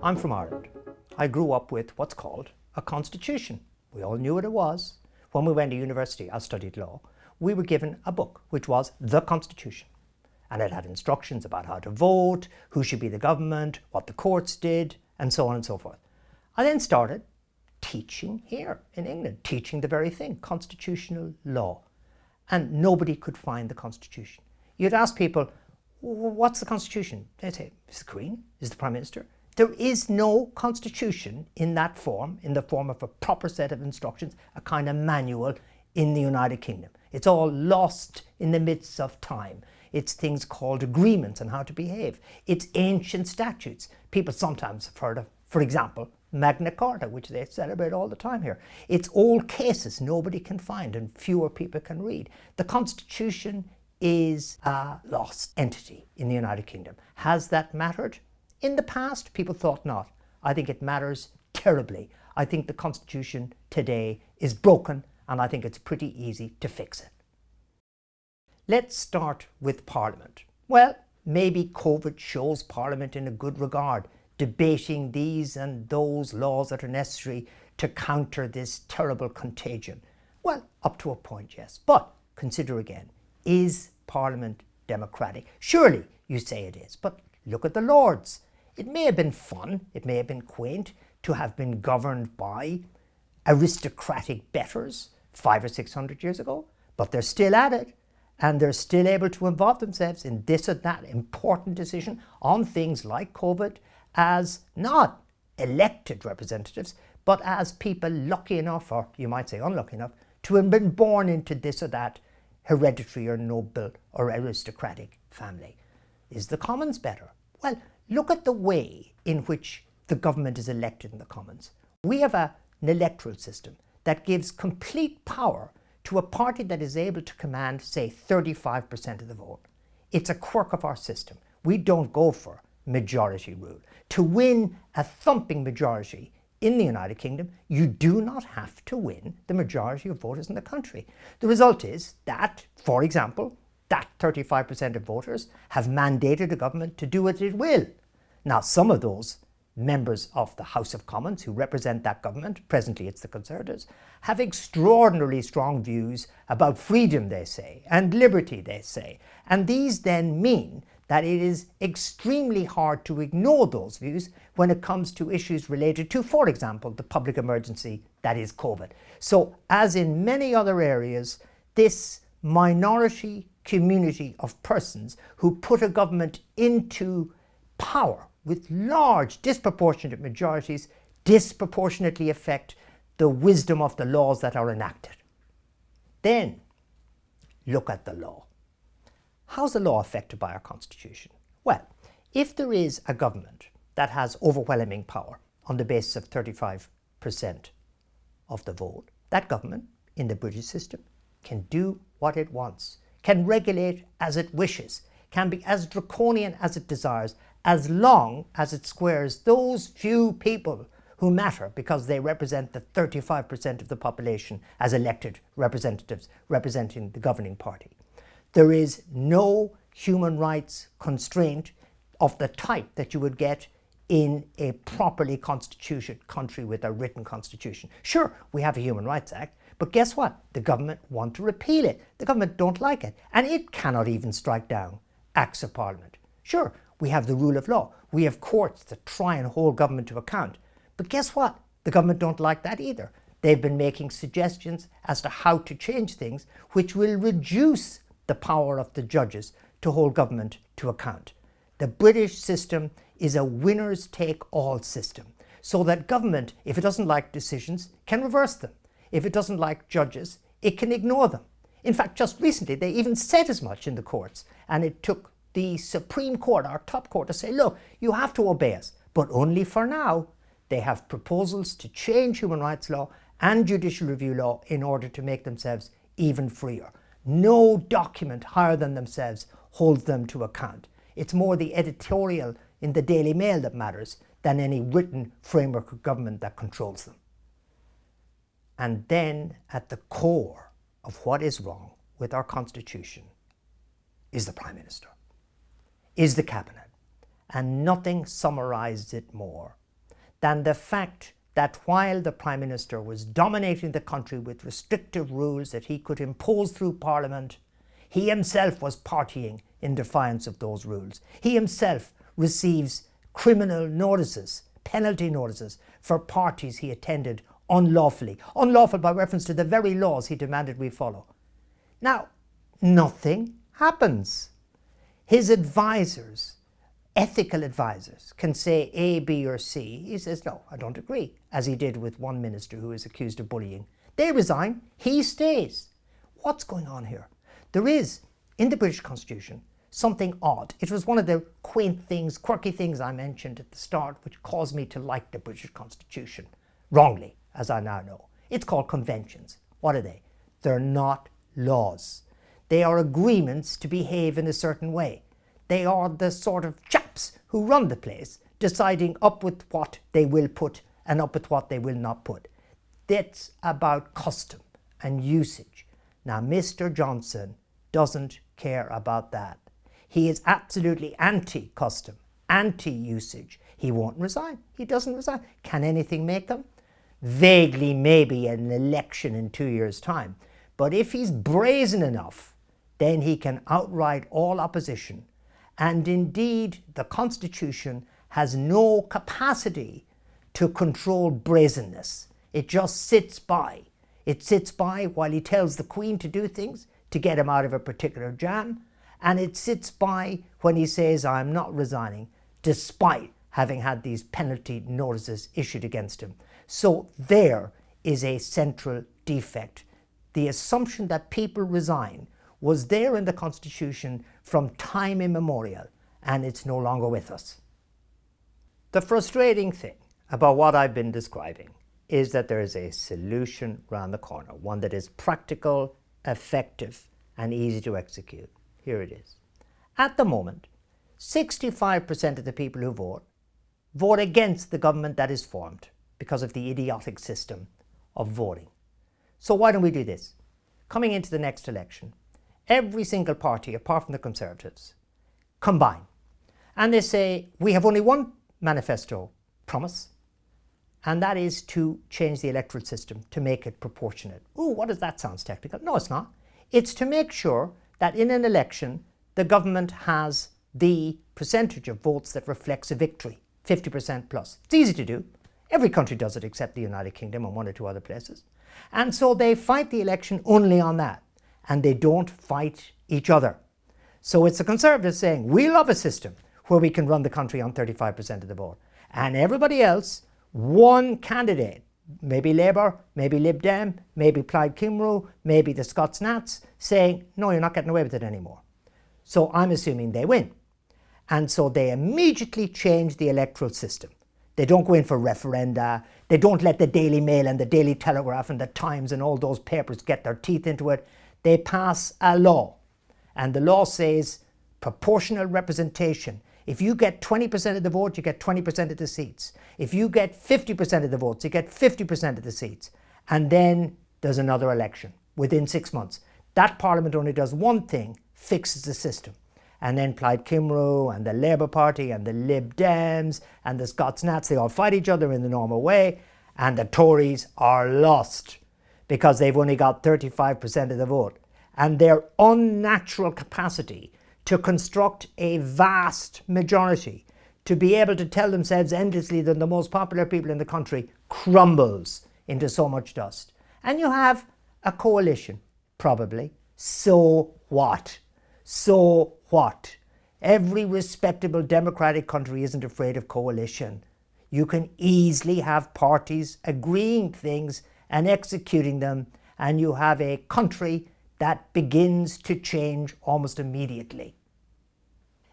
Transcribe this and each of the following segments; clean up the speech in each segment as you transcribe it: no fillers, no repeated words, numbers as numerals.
I'm from Ireland. I grew up with what's called a constitution. We all knew what it was. When we went to university, I studied law. We were given a book, which was the Constitution. And it had instructions about how to vote, who should be the government, what the courts did, and so on and so forth. I then started teaching here in England, teaching the very thing, constitutional law. And nobody could find the Constitution. You'd ask people, what's the Constitution? They'd say, is the Queen? Is the Prime Minister? There is no Constitution in that form, in the form of a proper set of instructions, a kind of manual in the United Kingdom. It's all lost in the midst of time. It's things called agreements on how to behave. It's ancient statutes. People sometimes have heard of, for example, Magna Carta, which they celebrate all the time here. It's old cases nobody can find and fewer people can read. The Constitution is a lost entity in the United Kingdom. Has that mattered? In the past, people thought not. I think it matters terribly. I think the Constitution today is broken, and I think it's pretty easy to fix it. Let's start with Parliament. Well, maybe COVID shows Parliament in a good regard, debating these and those laws that are necessary to counter this terrible contagion. Well, up to a point, yes. But consider again, is Parliament democratic? Surely you say it is, but look at the Lords. It may have been fun, it may have been quaint to have been governed by aristocratic betters 500 or 600 years ago, but they're still at it. And they're still able to involve themselves in this or that important decision on things like COVID as not elected representatives, but as people lucky enough, or you might say unlucky enough, to have been born into this or that hereditary or noble or aristocratic family. Is the Commons better? Well, look at the way in which the government is elected in the Commons. We have an electoral system that gives complete power to a party that is able to command, say, 35% of the vote. It's a quirk of our system. We don't go for majority rule. To win a thumping majority in the United Kingdom, you do not have to win the majority of voters in the country. The result is that, for example, that 35% of voters have mandated the government to do what it will. Now, some of those members of the House of Commons who represent that government, presently it's the Conservatives, have extraordinarily strong views about freedom, they say, and liberty, they say. And these then mean that it is extremely hard to ignore those views when it comes to issues related to, for example, the public emergency that is COVID. So, as in many other areas, this minority community of persons who put a government into power with large, disproportionate majorities, disproportionately affect the wisdom of the laws that are enacted. Then, look at the law. How's the law affected by our Constitution? Well, if there is a government that has overwhelming power on the basis of 35% of the vote, that government, in the British system, can do what it wants, can regulate as it wishes, can be as draconian as it desires, as long as it squares those few people who matter because they represent the 35% of the population as elected representatives representing the governing party. There is no human rights constraint of the type that you would get in a properly constituted country with a written constitution. Sure, we have a Human Rights Act, but guess what? The government want to repeal it. The government don't like it, and it cannot even strike down acts of parliament. Sure, we have the rule of law. We have courts that try and hold government to account. But guess what? The government don't like that either. They've been making suggestions as to how to change things which will reduce the power of the judges to hold government to account. The British system is a winners-take-all system, so that government, if it doesn't like decisions, can reverse them. If it doesn't like judges, it can ignore them. In fact, just recently, they even said as much in the courts, and it took the Supreme Court, our top court, to say, look, you have to obey us, but only for now. They have proposals to change human rights law and judicial review law in order to make themselves even freer. No document higher than themselves holds them to account. It's more the editorial in the Daily Mail that matters than any written framework of government that controls them. And then at the core of what is wrong with our Constitution is the Prime Minister, is the Cabinet. And nothing summarizes it more than the fact that while the Prime Minister was dominating the country with restrictive rules that he could impose through Parliament, he himself was partying in defiance of those rules. He himself receives criminal notices, penalty notices, for parties he attended unlawfully. Unlawful by reference to the very laws he demanded we follow. Now, nothing happens. His advisors, ethical advisors, can say A, B or C. He says, no, I don't agree, as he did with one minister who is accused of bullying. They resign, he stays. What's going on here? There is, in the British Constitution, something odd. It was one of the quaint things, quirky things I mentioned at the start, which caused me to like the British Constitution. Wrongly, as I now know. It's called conventions. What are they? They're not laws. They are agreements to behave in a certain way. They are the sort of chaps who run the place, deciding up with what they will put and up with what they will not put. That's about custom and usage. Now, Mr. Johnson doesn't care about that. He is absolutely anti-custom, anti-usage. He won't resign. He doesn't resign. Can anything make him? Vaguely, maybe an election in 2 years' time. But if he's brazen enough, then he can outright all opposition. And indeed, the Constitution has no capacity to control brazenness. It just sits by. It sits by while he tells the Queen to do things to get him out of a particular jam. And it sits by when he says, I'm not resigning, despite having had these penalty notices issued against him. So there is a central defect. The assumption that people resign was there in the Constitution from time immemorial, and it's no longer with us. The frustrating thing about what I've been describing is that there is a solution round the corner, one that is practical, effective, and easy to execute. Here it is. At the moment, 65% of the people who vote against the government that is formed because of the idiotic system of voting. So why don't we do this? Coming into the next election, every single party, apart from the Conservatives, combine. And they say, we have only one manifesto promise, and that is to change the electoral system to make it proportionate. Ooh, what does that sound technical? No, it's not. It's to make sure that in an election, the government has the percentage of votes that reflects a victory, 50% plus. It's easy to do. Every country does it except the United Kingdom and one or two other places. And so they fight the election only on that, and they don't fight each other. So it's the Conservatives saying, we love a system where we can run the country on 35% of the vote. And everybody else, one candidate, maybe Labour, maybe Lib Dem, maybe Plaid Cymru, maybe the Scots Nats, saying, no, you're not getting away with it anymore. So I'm assuming they win. And so they immediately change the electoral system. They don't go in for referenda. They don't let the Daily Mail and the Daily Telegraph and the Times and all those papers get their teeth into it. They pass a law. And the law says proportional representation. If you get 20% of the vote, you get 20% of the seats. If you get 50% of the votes, you get 50% of the seats. And then there's another election within 6 months. That Parliament only does one thing, fixes the system. And then Plaid Cymru and the Labour Party and the Lib Dems and the Scots Nats, they all fight each other in the normal way. And the Tories are lost because they've only got 35% of the vote. And their unnatural capacity to construct a vast majority, to be able to tell themselves endlessly that the most popular people in the country, crumbles into so much dust. And you have a coalition, probably. So what? So what? Every respectable democratic country isn't afraid of coalition. You can easily have parties agreeing things and executing them, and you have a country that begins to change almost immediately.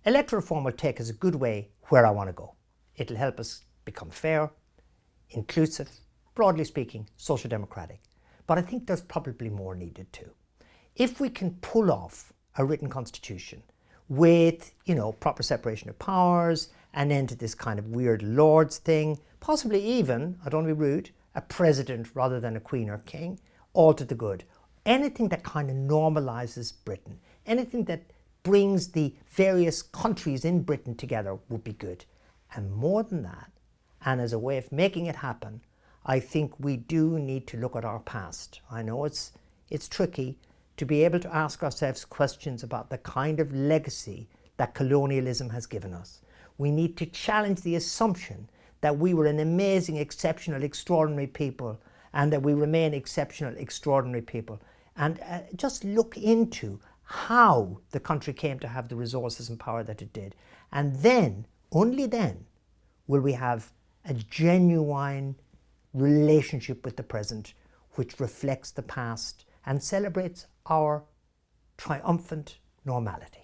Electoral reform will take us a good way where I want to go. It'll help us become fair, inclusive, broadly speaking, social democratic. But I think there's probably more needed too. If we can pull off a written constitution with, proper separation of powers, and end to this kind of weird lords thing, possibly even, I don't want to be rude, a president rather than a queen or king, all to the good. Anything that kind of normalizes Britain, anything that brings the various countries in Britain together would be good. And more than that, And as a way of making it happen, I think we do need to look at our past. I know it's tricky to be able to ask ourselves questions about the kind of legacy that colonialism has given us. We need to challenge the assumption that we were an amazing, exceptional, extraordinary people and that we remain exceptional, extraordinary people. And just look into how the country came to have the resources and power that it did. And then, only then, will we have a genuine relationship with the present which reflects the past and celebrates our triumphant normality.